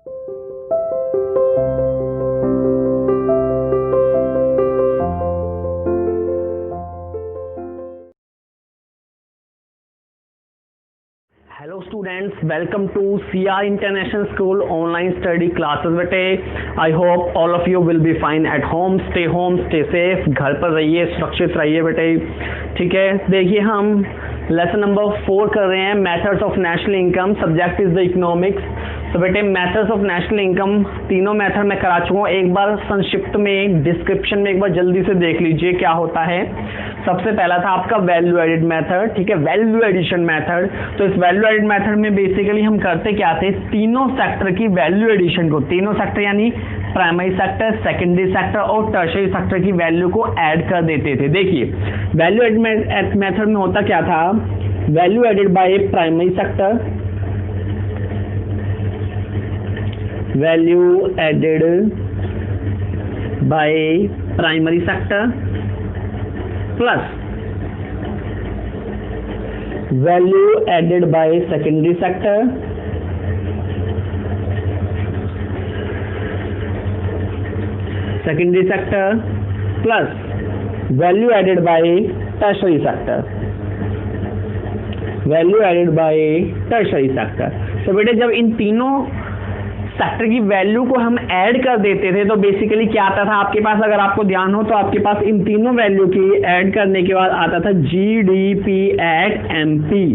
Hello students, welcome to CR International School online study classes बेटे। I hope all of you will be fine at home, stay safe, घर पर रहिए, सुरक्षित रहिए बेटे। ठीक है, देखिए हम लेसन नंबर 4 कर रहे हैं, methods of national income, subject is the economics. तो बेटे मेथड्स ऑफ नेशनल इनकम तीनों मेथड मैं करा चुका हूँ, एक बार संक्षिप्त में डिस्क्रिप्शन में एक बार जल्दी से देख लीजिए क्या होता है। सबसे पहला था आपका वैल्यू एडिड मेथड, ठीक है, वैल्यू एडिशन मेथड। तो इस वैल्यू एडिड मेथड में बेसिकली हम करते क्या थे, तीनों सेक्टर की वैल्यू एडिशन को, तीनों सेक्टर यानी प्राइमरी सेक्टर, सेकेंडरी सेक्टर और टर्शियरी सेक्टर की वैल्यू को ऐड कर देते थे। देखिए वैल्यू एडिड मेथड में होता क्या था, value added by primary sector, value added by primary sector plus value added by secondary sector plus value added by tertiary sector, value added by tertiary sector. तो बेटे जब इन तीनों सेक्टर की value को हम ऐड कर देते थे तो बेसिकली क्या आता था आपके पास, अगर आपको ध्यान हो तो आपके पास इन तीनों वैल्यू की ऐड करने के बाद आता था GDP at MP,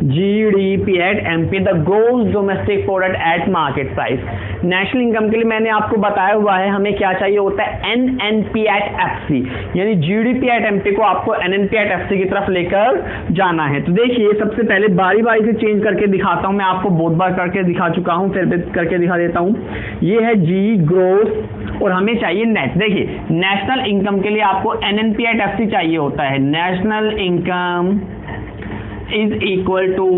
GDP at MP, the gross domestic product at market price. National income के लिए मैंने आपको बताया हुआ है हमें क्या चाहिए होता है, एनएनपी एट एफसी, यानी जीडीपी एट एमपी को आपको एनएनपी एट एफसी की तरफ लेकर जाना है। तो देखिए सबसे पहले बारी बारी से चेंज करके दिखाता हूं, मैं आपको बहुत बार करके दिखा चुका हूं, फिर करके दिखा देता हूं। ये है जी ग्रोस और हमें चाहिए नेट। देखिए नेशनल इनकम के लिए आपको एनएनपी एट एफसी चाहिए होता है, national income is equal to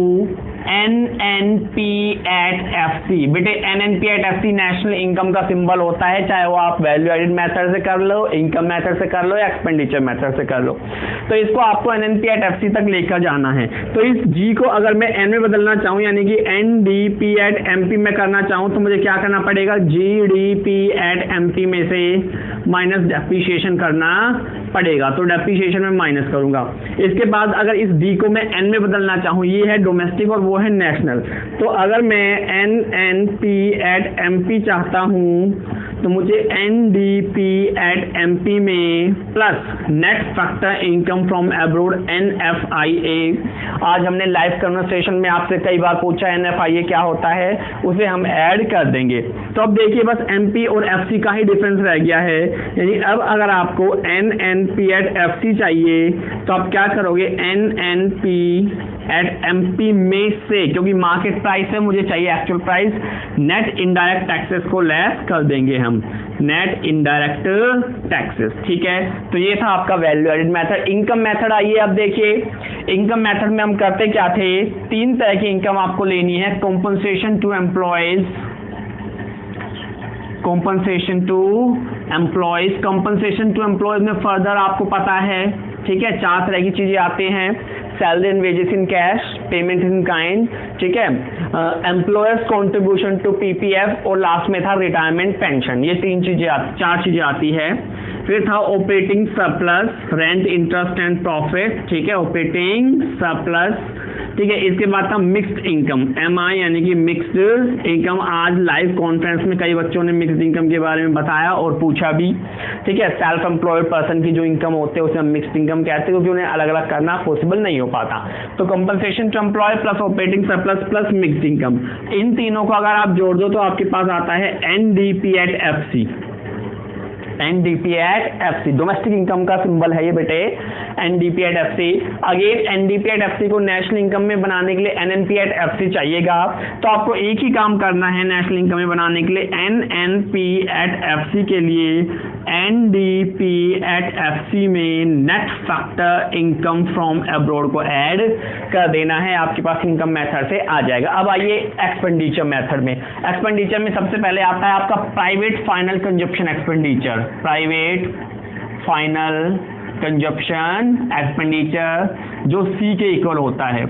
NNP at FC. बेटे NNP at FC national income का सिंबल होता है, चाहे वो आप वैल्यू एडिड मेथड से कर लो, इनकम मेथड से कर लो या एक्सपेंडिचर मेथड से कर लो। तो इसको आपको एनएनपी एट एफसी तक लेकर जाना है। तो इस जी को अगर मैं एन में बदलना चाहूँ यानी कि एनडीपी एट एमपी में करना चाहूँ तो मुझे क्या करना पड़ेगा, जीडीपी एट एमपी में से माइनस डेप्रिसिएशन करना पड़ेगा। तो डेप्रिसिएशन में माइनस करूंगा। इसके बाद अगर इस डी को मैं एन में बदलना चाहूँ, ये है डोमेस्टिक और वो है नेशनल, तो अगर मैं एनएनपी एट एमपी चाहता हूँ तो मुझे एनडीपी एट एमपी में plus net factor income from abroad NFIA. आज हमने लाइव कन्वर्सेशन में आपसे कई बार पूछा एनएफआईए क्या होता है, उसे हम ऐड कर देंगे। तो अब देखिए बस एमपी और एफसी का ही डिफरेंस रह गया है, यानी अब अगर आपको एनएनपी एट एफसी चाहिए तो आप क्या करोगे, एनएनपी एट एमपी में से, क्योंकि मार्केट प्राइस है मुझे चाहिए actual price, net indirect taxes को लेस कर देंगे हम, नेट इनडायरेक्ट टैक्सेस। ठीक है, तो ये था आपका value added method. Income method आइए अब देखिए, इनकम मेथड में हम करते क्या थे, तीन तरह की इनकम आपको लेनी है, compensation to employees, compensation to employees, compensation to employees में फर्दर आपको पता है, ठीक है, चार तरह की चीजें आती हैं, salary and wages in cash, payment in kind, ठीक है, एम्प्लॉयर्स कॉन्ट्रीब्यूशन टू पीपीएफ और लास्ट में था रिटायरमेंट पेंशन। ये चार चीजें आती है। फिर था operating surplus, rent, interest and profit, ठीक है, ऑपरेटिंग सरप्लस, ठीक है। इसके बाद था मिक्स्ड इनकम, एमआई यानी कि मिक्स्ड इनकम। आज लाइव कॉन्फ्रेंस में कई बच्चों ने मिक्स्ड इनकम के बारे में बताया और पूछा भी, ठीक है। सेल्फ एम्प्लॉयड पर्सन की जो इनकम होते हैं उसे हम मिक्स्ड इनकम कहते हैं क्योंकि उन्हें अलग अलग करना पॉसिबल नहीं हो पाता। तो compensation to employ plus operating surplus plus mixed income, इन तीनों को अगर आप जोड़ दो तो आपके पास आता है NDP at FC, NDP at FC, domestic income का सिंबल है ये बेटे, NDP at FC. Again NDP at FC को नेशनल इनकम में बनाने के लिए एनएनपी एट एफसी चाहिएगा, तो आपको एक ही काम करना है नेशनल इनकम में बनाने के लिए, एनएनपी एट एफसी के लिए एनडीपी एट एफसी में net factor income from abroad को ऐड कर देना है, आपके पास इनकम मेथड से आ जाएगा। अब आइए एक्सपेंडिचर मेथड में। एक्सपेंडिचर में सबसे पहले आता है आपका private final consumption expenditure, private final consumption expenditure जो सी के इक्वल होता है।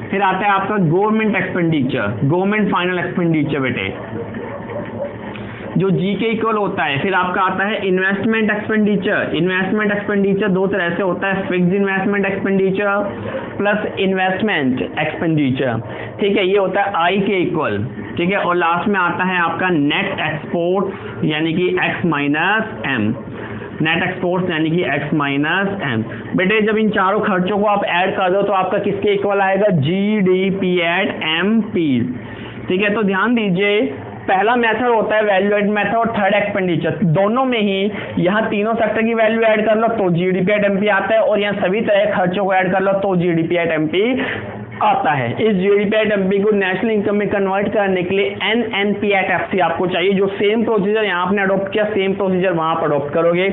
फिर आता है आपका government expenditure, government final expenditure बेटे, जो जी के इक्वल होता है। फिर आपका आता है इन्वेस्टमेंट एक्सपेंडिचर। इन्वेस्टमेंट एक्सपेंडिचर दो तरह से होता है, fixed investment expenditure plus investment expenditure, ठीक है, ये होता है आई के इक्वल, ठीक है। और लास्ट में आता है आपका नेट एक्सपोर्ट यानी कि X minus M, net exports यानी कि x माइनस एम। बेटे जब इन चारों खर्चों को आप ऐड कर दो तो आपका किसके इक्वल आएगा, GDP एट MP, ठीक है। तो ध्यान दीजिए, पहला मेथड होता है वैल्यू एड मेथड और थर्ड एक्सपेंडिचर, दोनों में ही यहाँ तीनों सेक्टर की वैल्यू ऐड कर लो तो GDP एट MP आता है, और यहाँ सभी तरह खर्चों को ऐड कर लो तो GDP एट MP आता है। इस GDP एट MP को नेशनल इनकम में कन्वर्ट करने के लिए NNP एट FC आपको चाहिए। जो सेम प्रोसीजर यहाँ आपने अडॉप्ट किया, सेम प्रोसीजर वहाँ पर अडॉप्ट करोगे।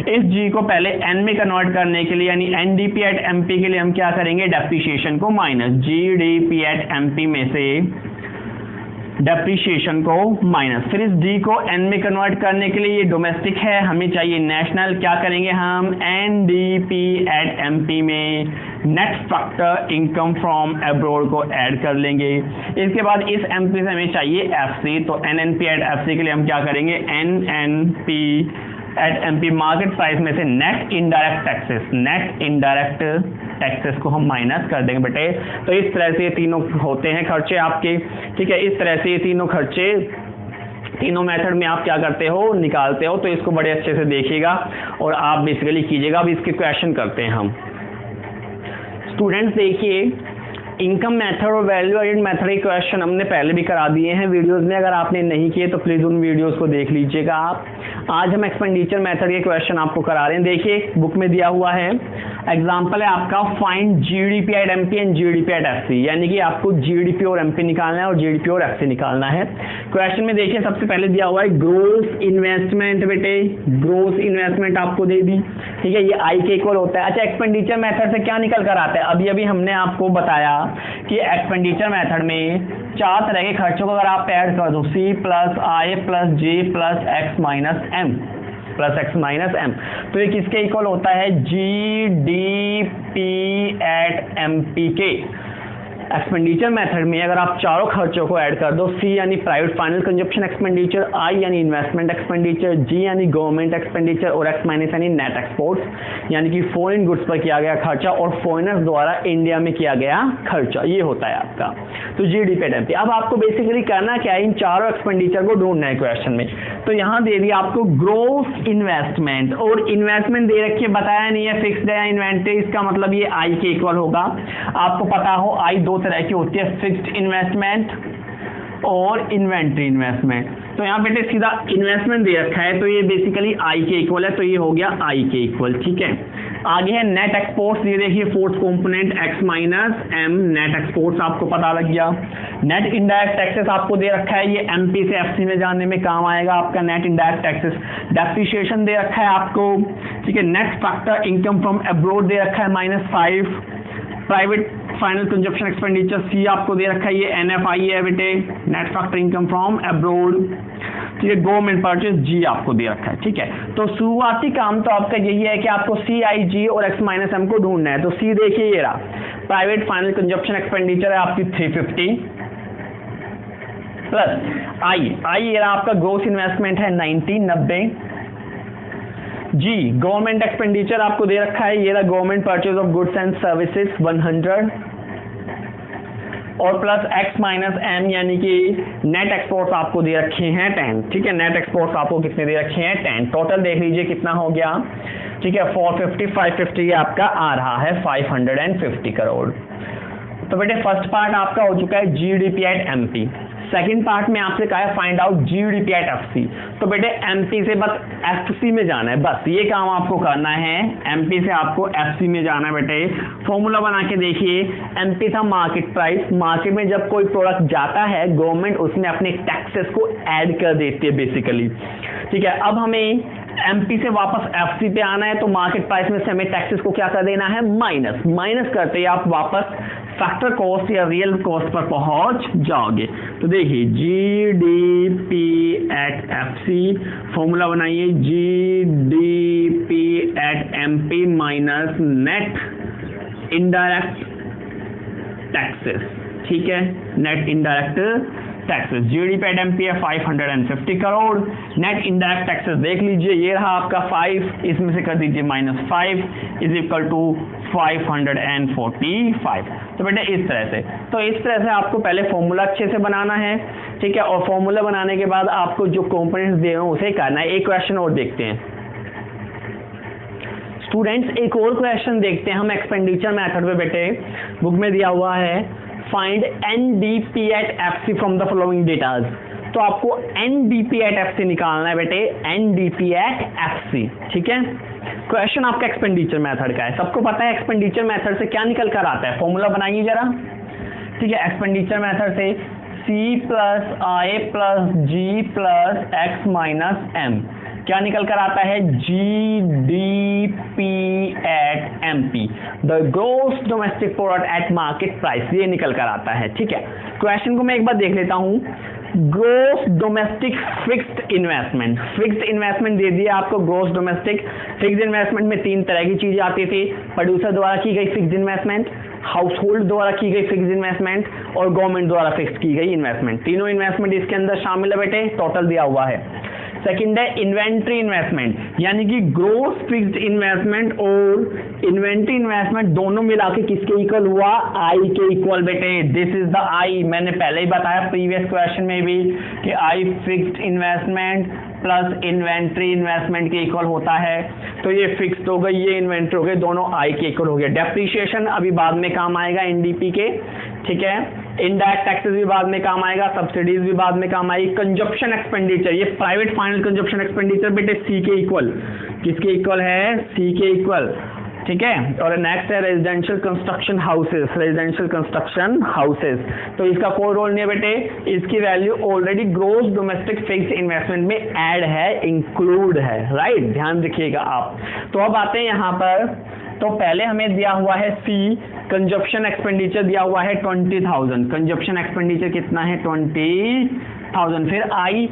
इस G को पहले N में कन्वर्ट करने के लिए यानी NDP एट MP के लिए हम क्या करेंगे, डेप्रिसिएशन को माइनस, GDP एट MP में से डेप्रिसिएशन को माइनस। फिर इस D को N में कन्वर्ट करने के लिए, ये डोमेस्टिक है, हमें चाहिए नेशनल, क्या करेंगे हम, NDP एट MP में net factor income from abroad को ऐड कर लेंगे। इसके बाद इस MP से हमें चाहिए FC, तो NNP एट FC के लिए हम क्या करेंगे, NNP at MP market price में से net indirect taxes, net indirect taxes को हम माइनस कर देंगे बेटे। तो इस तरह से ये तीनों होते हैं खर्चे आपके, ठीक है। इस तरह से ये तीनों खर्चे तीनों मेथड में आप क्या करते हो, निकालते हो। तो इसको बड़े अच्छे से देखिएगा और आप बेसिकली कीजिएगा। अब इसके क्वेश्चन करते हैं हम। स्टूडेंट्स देखिए, इनकम मेथड और वैल्यू एडेड मेथड के क्वेश्चन हमने पहले भी करा दिए हैं वीडियोस में, अगर आपने नहीं किए तो प्लीज़ उन वीडियोस को देख लीजिएगा आप। आज हम एक्सपेंडिचर मेथड के क्वेश्चन आपको करा रहे हैं। देखिए बुक में दिया हुआ है, एग्जाम्पल है आपका find GDP at MP and GDP at FC, यानी कि आपको GDP और MP निकालना है और GDP और FC निकालना है। क्वेश्चन में देखिए सबसे पहले दिया हुआ है ग्रोस इन्वेस्टमेंट, बेटे ग्रोस इन्वेस्टमेंट आपको दे दी, ठीक है, ये आई के इक्वल होता है। अच्छा, एक्सपेंडिचर मेथड से क्या निकल कर आता है, अभी हमने आपको बताया कि एक्सपेंडिचर मेथड में चार तरह के खर्चों को अगर आप ऐड कर दो, C plus I plus J plus X minus M plus X minus M, तो ये किसके इक्वल होता है, GDP एट MP के। एक्सपेंडिचर मेथड में अगर आप चारों खर्चों को ऐड कर दो, C यानी private final consumption expenditure, I यानी इन्वेस्टमेंट एक्सपेंडिचर, G यानी गवर्नमेंट एक्सपेंडिचर और X माइनस यानी नेट एक्सपोर्ट्स यानी कि फॉरेन गुड्स पर किया गया खर्चा और फॉरेनर्स द्वारा इंडिया में किया गया खर्चा, ये होता है आपका। तो GDP एट MP। अब आपको बेसिकली करना क्या है, इन चारों एक्सपेंडिचर को ढूंढना है क्वेश्चन में। तो यहाँ दे दिया आपको ग्रोस इन्वेस्टमेंट, और इन्वेस्टमेंट दे रखिए, बताया नहीं है फिक्स्ड है या इन्वेंटरी, इसका मतलब ये I के इक्वल होगा। आपको पता हो I दो तरह की होती है, फिक्स्ड इन्वेस्टमेंट और इन्वेंटरी इन्वेस्टमेंट। तो यहाँ बेटे सीधा इन्वेस्टमेंट दे रखा है, तो ये बेसिकली I के इक्वल है, तो ये हो गया I के इक्वल, ठीक है। आगे है नेट एक्सपोर्ट्स, ये देखिए fourth component X minus M, net exports आपको पता लग गया। नेट इनडायरेक्ट टैक्सेस आपको दे रखा है, ये MP से FC में जाने में काम आएगा आपका नेट इनडायरेक्ट टैक्सेस। डेप्रिसिएशन दे रखा है आपको, ठीक है। Net factor income from abroad दे रखा है -5। Private final consumption expenditure C आपको दे रखा है, ये NFI है बेटे, net factor income from abroad, ठीक है। गवर्नमेंट परचेज G आपको दे रखा है, ठीक है। तो शुरुआती काम तो आपका यही है कि आपको C, I, G और X माइनस M को ढूंढना है। तो C देखिए ये रहा, प्राइवेट फाइनल कंजप्शन एक्सपेंडिचर है आपकी 350 प्लस I ये रहा आपका ग्रोस इन्वेस्टमेंट है 90। G गवर्नमेंट एक्सपेंडिचर आपको दे रखा है, ये रहा government purchase of goods and services 100 और प्लस X माइनस M यानी कि नेट एक्सपोर्ट्स आपको दे रखे हैं 10, ठीक है। नेट एक्सपोर्ट्स आपको कितने दे रखे हैं 10। टोटल देख लीजिए कितना हो गया, ठीक है, 450 550 ये आपका आ रहा है 550 करोड़। तो बेटे फर्स्ट पार्ट आपका हो चुका है GDP at MP। Second part में आपसे कहा है find out GDP at FC। तो बेटे MP से बस FC में जाना है, बस ये काम आपको करना है। MP से आपको FC में जाना है बेटे। फॉर्मूला बना के देखिए, MP था मार्केट प्राइस, मार्केट में जब कोई प्रोडक्ट जाता है गवर्नमेंट उसमें अपने टैक्सेस को ऐड कर देती है बेसिकली, ठीक है। अब हमें MP से वापस FC पे आना है, तो मार्केट प्राइस में से हमें टैक्सेस को क्या कर देना है, माइनस करते ही आप वापस फैक्टर कॉस्ट या रियल कॉस्ट पर पहुंच जाओगे। तो देखिए GDP एट FC, फॉर्मूला बनाइए GDP at MP minus net indirect taxes, ठीक है, net indirect taxes, GDP at MP है 550 करोड़, नेट इनडायरेक्ट टैक्सेस देख लीजिए, ये रहा आपका 5, इसमें से कर दीजिए -5 इज इक्वल टू 545। तो बेटा इस तरह से, तो इस तरह से आपको पहले फॉर्मूला अच्छे से बनाना है, ठीक है, और फॉर्मूला बनाने के बाद आपको जो कंपोनेंट्स दे रहे हो उसे करना है। एक क्वेश्चन और देखते हैं स्टूडेंट्स, एक और क्वेश्चन देखते हैं हम एक्सपेंडिचर मेथड पे। बेटे बुक में दिया हुआ है find NDP at FC from the following datas. तो आपको एनडीपी एट एफसी निकालना है बेटे, एनडीपी एट एफसी, ठीक है। क्वेश्चन आपका एक्सपेंडिचर मेथड का है, सबको पता है एक्सपेंडिचर मेथड से क्या निकल कर आता है, फॉर्मूला बनाइए जरा, ठीक है। एक्सपेंडिचर मेथड से C plus I plus G plus X minus M क्या निकल कर आता है, GDP at MP, the gross domestic product at market price, ये निकल कर आता है, ठीक है। क्वेश्चन को मैं एक बार देख लेता हूं, gross domestic fixed investment, fixed investment दे दिया आपको। ग्रोस डोमेस्टिक फिक्स्ड इन्वेस्टमेंट में 3 तरह की चीजें आती थी, प्रोड्यूसर द्वारा की गई फिक्स्ड इन्वेस्टमेंट, हाउस होल्ड द्वारा की गई फिक्स्ड इन्वेस्टमेंट और गवर्नमेंट द्वारा फिक्स की गई इन्वेस्टमेंट। तीनों इन्वेस्टमेंट इसके अंदर शामिल है बेटे, टोटल दिया हुआ है। सेकंड है इन्वेंट्री इन्वेस्टमेंट, यानी कि ग्रोस फिक्स्ड इन्वेस्टमेंट और इन्वेंट्री इन्वेस्टमेंट दोनों मिला के किसके इक्वल हुआ, आई के इक्वल बेटे, दिस इज द आई। मैंने पहले ही बताया प्रीवियस क्वेश्चन में भी कि I fixed investment plus inventory investment के इक्वल होता है। तो ये फिक्स्ड हो गई, ये इन्वेंट्री हो गई, दोनों आई के इक्वल हो गया। डेप्रिसिएशन अभी बाद में काम आएगा एनडीपी के, ठीक है। इनडायरेक्ट टैक्सेस भी बाद में काम आएगा, सब्सिडीज भी बाद में काम आएगी। कंजप्शन एक्सपेंडिचर, ये प्राइवेट फाइनल कंजप्शन एक्सपेंडिचर बेटे सी के इक्वल, किसके इक्वल है, सी के इक्वल, ठीक है। और नेक्स्ट है residential construction houses, residential construction houses, तो इसका कोई रोल नहीं है बेटे, इसकी value already gross domestic fixed investment में ऐड है, इंक्लूड है, राइट, ध्यान रखिएगा आप। तो अब आते हैं यहाँ पर, तो पहले हमें दिया हुआ है सी, कंजप्शन एक्सपेंडिचर दिया हुआ है 20,000, कंजप्शन एक्सपेंडिचर कितना है 20,000। फिर आई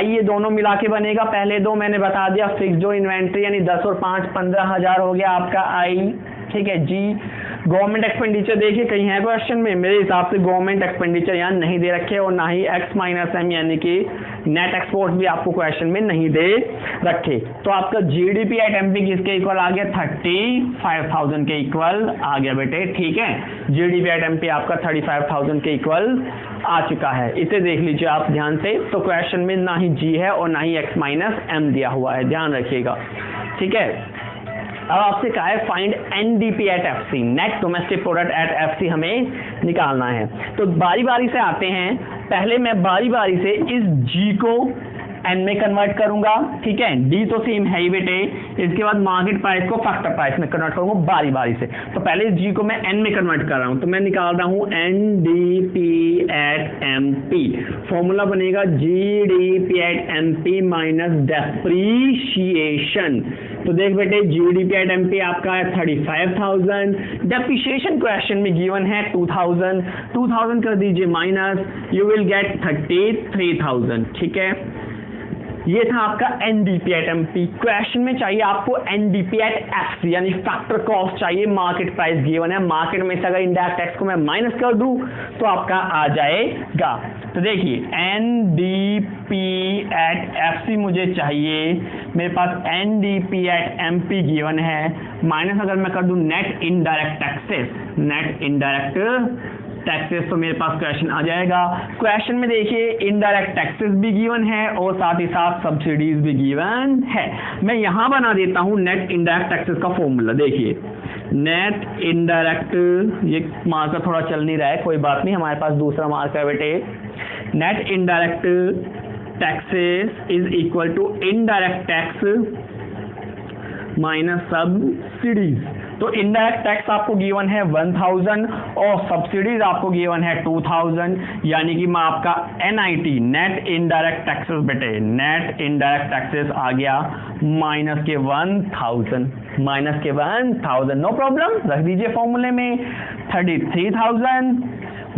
ये दोनों मिला के बनेगा, पहले दो मैंने बता दिया, फिक्स जो इन्वेंट्री यानी 10 और 5 15,000 हो गया आपका आई, ठीक है जी। गवर्नमेंट एक्सपेंडिचर देखिए कहीं है क्वेश्चन में, मेरे हिसाब से गवर्नमेंट एक्सपेंडिचर यहाँ नहीं दे रखे और ना ही एक्स माइनस एम यानी कि नेट एक्सपोर्ट भी आपको क्वेश्चन में नहीं दे रखे। तो आपका जीडीपी एट एमपी किसके इक्वल आ गया, 35,000 के इक्वल आ गया बेटे, ठीक है। जीडीपी एट एमपी आपका 35,000 के इक्वल आ चुका है, इसे देख लीजिए आप ध्यान से। तो क्वेश्चन में ना ही जी है और ना ही एक्स माइनस एम दिया हुआ है, ध्यान रखिएगा, ठीक है। अब आपसे कहा है find NDP at FC, net domestic product eight FC हमें निकालना है। तो बारी बारी से आते हैं, पहले मैं बारी बारी से इस जी को एन में कन्वर्ट करूंगा, ठीक है। डी तो सेम है ही बेटे, इसके बाद मार्केट प्राइस को फैक्टर प्राइस में कन्वर्ट करूंगा बारी बारी से। तो पहले इस जी को मैं एन में कन्वर्ट कर रहा हूं, तो मैं निकाल रहा हूं एनडीपी एट एमपी, फॉर्मूला बनेगा GDP at MP minus depreciation. तो देख बेटे जीडीपी एट एमपी आपका है 35,000, डेप्रीशिएशन क्वेश्चन में गिवन है 2,000 कर दीजिए माइनस, यू विल गेट 33,000, ठीक है। ये था आपका एनडीपी एट एमपी। क्वेश्चन में चाहिए आपको एनडीपी एट एफसी यानी फैक्टर कॉस्ट चाहिए, मार्केट प्राइस गिवन है, मार्केट में से अगर इंडायरेक्ट टैक्स को मैं माइनस कर दूं तो आपका आ जाएगा। तो देखिए एनडीपी एट एफसी मुझे चाहिए, मेरे पास एनडीपी एट एमपी गिवन है, माइनस अगर मैं कर दूं net indirect taxes, net indirect taxes, तो मेरे पास क्वेश्चन आ जाएगा। क्वेश्चन में देखिए इनडायरेक्ट टैक्सेस भी गिवन है और साथ ही साथ सब्सिडीज भी गिवन है। मैं यहां बना देता हूं नेट इनडायरेक्ट टैक्सेस का फॉर्मूला, देखिए नेट इनडायरेक्ट, ये मार्कर थोड़ा चल नहीं रहा है, कोई बात नहीं, हमारे पास दूसरा मार्कर है बेटे। Net indirect taxes is equal to indirect tax minus subsidies. तो इनडायरेक्ट टैक्स आपको गिवन है 1000 और सब्सिडीज आपको गिवन है 2000, यानी कि मैं आपका एनआईटी नेट इनडायरेक्ट टैक्सेस बेटे, नेट इनडायरेक्ट टैक्सेस आ गया माइनस के 1000, माइनस के 1000, नो प्रॉब्लम, रख दीजिए फॉर्मूले में 33,000,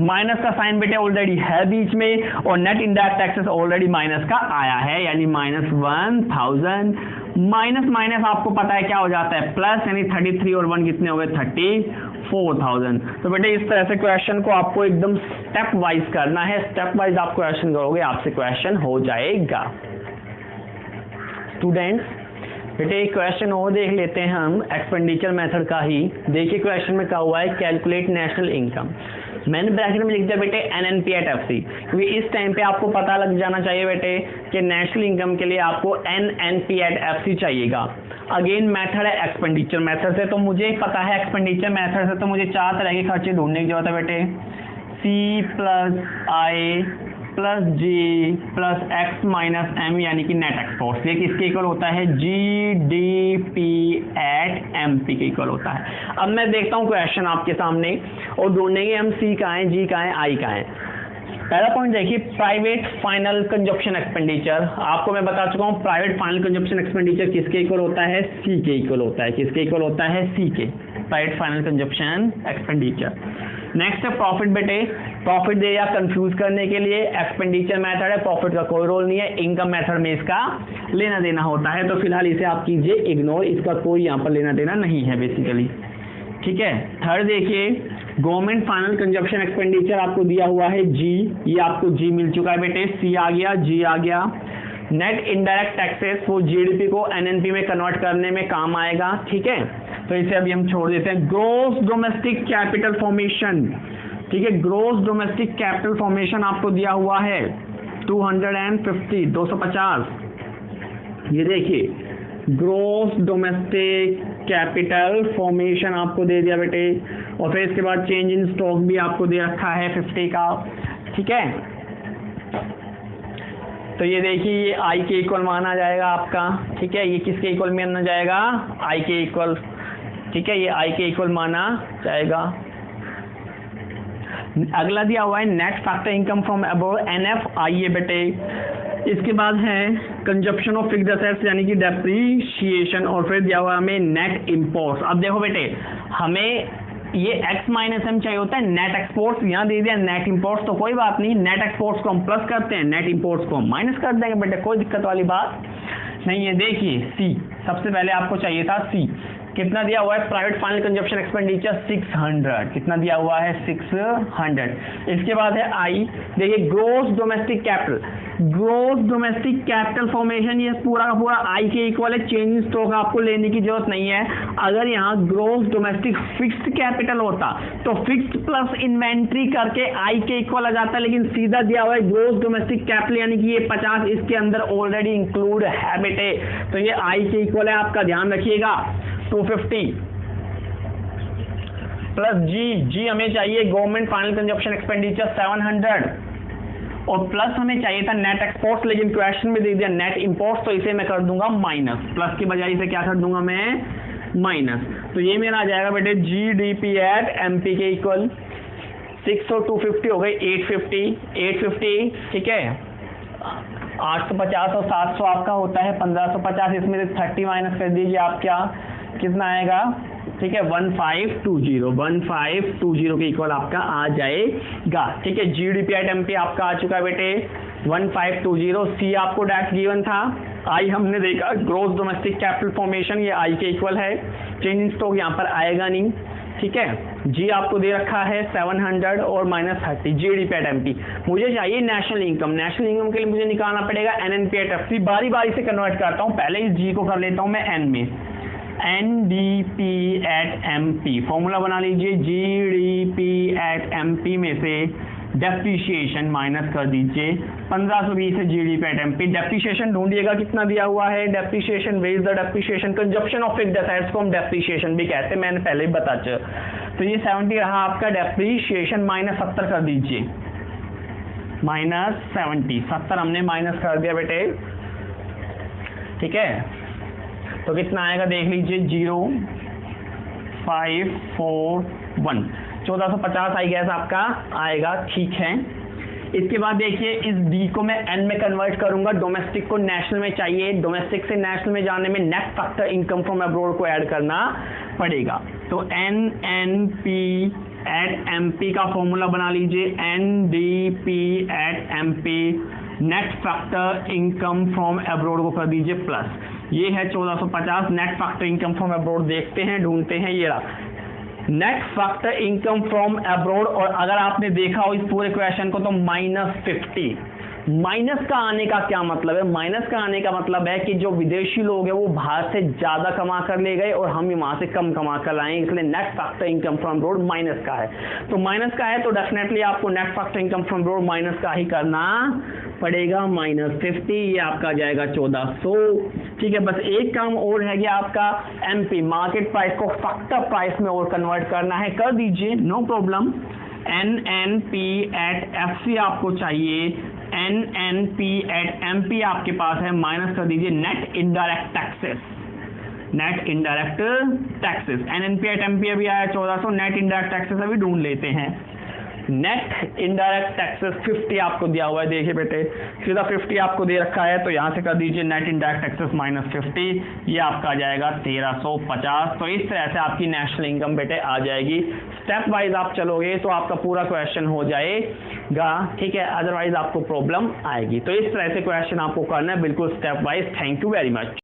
माइनस का साइन बेटे ऑलरेडी है बीच में और net indirect taxes already minus का आया है, यानी -1000 माइनस माइनस आपको पता है क्या हो जाता है प्लस, यानी 33 और 1 कितने हो गए 34,000। तो बेटे इस तरह से क्वेश्चन को आपको एकदम स्टेप वाइज करना है, स्टेप वाइज आप क्वेश्चन करोगे आपसे क्वेश्चन हो जाएगा। स्टूडेंट्स बेटे एक क्वेश्चन और देख लेते हैं हम एक्सपेंडिचर मेथड का ही। देखिए क्वेश्चन में क्या हुआ है, कैलकुलेट नेशनल इनकम। मैंने ब्रैकेट में लिख दिया बेटे NNP एट FC, क्योंकि इस टाइम पे आपको पता लग जाना चाहिए बेटे कि नेशनल इनकम के लिए आपको NNP एट FC चाहिएगा। अगेन मेथड है एक्सपेंडिचर मेथड से, तो मुझे पता है एक्सपेंडिचर मेथड से तो मुझे 4 तरह के खर्चे ढूंढने की जरूरत है बेटे, C plus I plus G plus X minus M, यानी कि नेट एक्सपोर्ट्स। ये किसके इक्वल होता है, GDP एट MP के इक्वल होता है। अब मैं देखता हूँ क्वेश्चन आपके सामने और ढूंढेंगे हम C का है, G का है, I का है। पहला पॉइंट देखिए, प्राइवेट फाइनल कंजप्शन एक्सपेंडिचर। आपको मैं बता चुका हूँ प्राइवेट फाइनल कंजप्शन एक्सपेंडिचर किसके इक्वल होता है, C के इक्वल होता है। किसके इक्वल होता है, C के, private final consumption expenditure. Next है प्रॉफिट बेटे, प्रॉफिट दे या कंफ्यूज करने के लिए एक्सपेंडिचर मेथड है, प्रॉफिट का कोई रोल नहीं है, इनकम मेथड में इसका लेना देना होता है, तो फिलहाल इसे आप कीजिए इग्नोर, इसका कोई यहाँ पर लेना देना नहीं है बेसिकली। ठीक है। थर्ड देखिए, गवर्नमेंट फाइनल कंजप्शन एक्सपेंडिचर आपको दिया हुआ है G, ये आपको G मिल चुका है बेटे, C आ गया, G आ गया। नेट इनडायरेक्ट टैक्सेस, वो GDP को NNP में कन्वर्ट करने में काम आएगा। ठीक है, तो इसे अभी हम छोड़ देते हैं। ग्रोस डोमेस्टिक कैपिटल फॉर्मेशन, ठीक है, ग्रोस डोमेस्टिक कैपिटल फॉर्मेशन आपको दिया हुआ है 250। ये देखिए ग्रोस डोमेस्टिक कैपिटल फॉर्मेशन आपको दे दिया बेटे, और फिर इसके बाद चेंज इन स्टॉक भी आपको दे रखा है 50 का। ठीक है, तो ये देखिए ये I के इक्वल माना जाएगा आपका। ठीक है, ये किसके इक्वल माना जाएगा, I के इक्वल। ठीक है, ये I के इक्वल माना जाएगा। अगला दिया हुआ है net factor income from above NFI है बेटे। इसके बाद है कंजप्शन ऑफ फिक्स्ड एसेट्स यानी कि डेप्रीशिएशन, और फिर दिया हुआ हमें नेट इंपोर्ट्स। अब देखो बेटे हमें ये X माइनस M चाहिए होता है नेट एक्सपोर्ट्स, यहाँ दे दिया नेट इंपोर्ट्स, तो कोई बात नहीं, नेट एक्सपोर्ट्स को हम प्लस करते हैं, नेट इंपोर्ट्स को हम माइनस कर देंगे बेटे, कोई दिक्कत वाली बात नहीं है। देखिए C सबसे पहले आपको चाहिए था, C कितना दिया हुआ है, प्राइवेट फाइनल कंजप्शन एक्सपेंडिचर 600, कितना दिया हुआ है 600। इसके बाद है I, देखिए gross domestic capital, gross domestic capital formation, ये पूरा का पूरा I के इक्वल है, चेंज इन स्टॉक आपको लेने की जरूरत नहीं है। अगर यहाँ ग्रोस डोमेस्टिक फिक्स्ड कैपिटल होता तो फिक्स्ड प्लस इन्वेंट्री करके I के इक्वल आ जाता, लेकिन सीधा दिया हुआ है ग्रोस डोमेस्टिक कैपिटल यानी कि ये 50 इसके अंदर ऑलरेडी इंक्लूड है बेटे, तो ये I के इक्वल है, आपका ध्यान रखिएगा। 250 प्लस G हमें चाहिए गवर्नमेंट फाइनल कंजप्शन एक्सपेंडिचर 700, और प्लस हमें चाहिए था नेट एक्सपोर्ट्स, लेकिन क्वेश्चन में दे दिया नेट इंपोर्ट्स, तो इसे मैं कर दूंगा माइनस, प्लस की बजाय इसे क्या कर दूंगा मैं माइनस। तो ये मेरा आ जाएगा बेटे GDP एट MP के इक्वल 6 और 250 हो गए 850। ठीक है, 850 और 700 आपका होता है 1550, इसमें 30 माइनस कर दीजिए, आप क्या कितना आएगा। ठीक है, 1520 के इक्वल आपका आ जाएगा। ठीक है, GDP एट MP आपका आ चुका है बेटे 1520। C आपको डायरेक्ट गिवन था, I हमने देखा ग्रोस डोमेस्टिक कैपिटल फॉर्मेशन, ये I के इक्वल है, चेंज इन स्टॉक यहाँ पर आएगा नहीं। ठीक है, G आपको दे रखा है 700 और -30 GDP एट MP। मुझे चाहिए नेशनल इनकम, नेशनल इनकम के लिए मुझे निकालना पड़ेगा NNP एट FC। बारी बारी से कन्वर्ट करता हूँ, पहले इस G को कर लेता हूँ मैं N में, NDP एट MP फॉर्मूला बना लीजिए, GDP एट MP में से डेप्रीशिएशन माइनस कर दीजिए 1520 से GDP एट MP। डेप्रीशिएशन ढूंढिएगा कितना दिया हुआ है, depreciation was the depreciation, consumption of fixed assets को हम डेप्रीशिएशन भी कहते हैं, मैंने पहले ही बता चुका। तो ये 70 रहा आपका, डेप्रीशिएशन -70 कर दीजिए, -70, 70 हमने माइनस कर दिया बेटे। ठीक है, तो कितना आएगा देख लीजिए, 0541, 1450 आई गैस आपका आएगा। ठीक है, इसके बाद देखिए इस D को मैं N में कन्वर्ट करूंगा, डोमेस्टिक को नेशनल में चाहिए, डोमेस्टिक से नेशनल में जाने में net factor income from abroad को ऐड करना पड़ेगा। तो NNP एट MP का फॉर्मूला बना लीजिए, NDP at MP, net factor income from abroad को कर दीजिए प्लस। ये है 1450। Net factor income from abroad देखते हैं, ढूंढते हैं, ये रहा net factor income from abroad. और अगर आपने देखा हो इस पूरे क्वेश्चन को तो -50। माइनस का आने का क्या मतलब है? माइनस का आने का मतलब है कि जो विदेशी लोग हैं वो बाहर से ज्यादा कमा कर ले गए और हम वहां से कम कमा कर लाए, इसलिए net factor income from abroad minus का है। तो माइनस का है तो डेफिनेटली आपको net factor income from abroad minus का ही करना पड़ेगा, -50। ये आपका जाएगा 1400। ठीक है, बस एक काम और है कि आपका एमपी मार्केट प्राइस को फैक्टर प्राइस में और कन्वर्ट करना है, कर दीजिए, no problem. NNP at FC आपको चाहिए, NNP एट MP आपके पास है, माइनस कर दीजिए net indirect taxes. Net indirect taxes NNP at MP अभी आया 1400, नेट इनडायरेक्ट टैक्सेस अभी ढूंढ लेते हैं। नेट इनडायरेक्ट टैक्सेस 50 आपको दिया हुआ है, देखिए बेटे सीधा 50 आपको दे रखा है, तो यहां से कर दीजिए नेट इनडायरेक्ट टैक्सेस -50, ये आपका आ जाएगा 1350। तो इस तरह से आपकी नेशनल इनकम बेटे आ जाएगी। स्टेप वाइज आप चलोगे तो आपका पूरा क्वेश्चन हो जाएगा, ठीक है, अदरवाइज आपको प्रॉब्लम आएगी। तो इस तरह से क्वेश्चन आपको करना है बिल्कुल step wise. Thank you very much.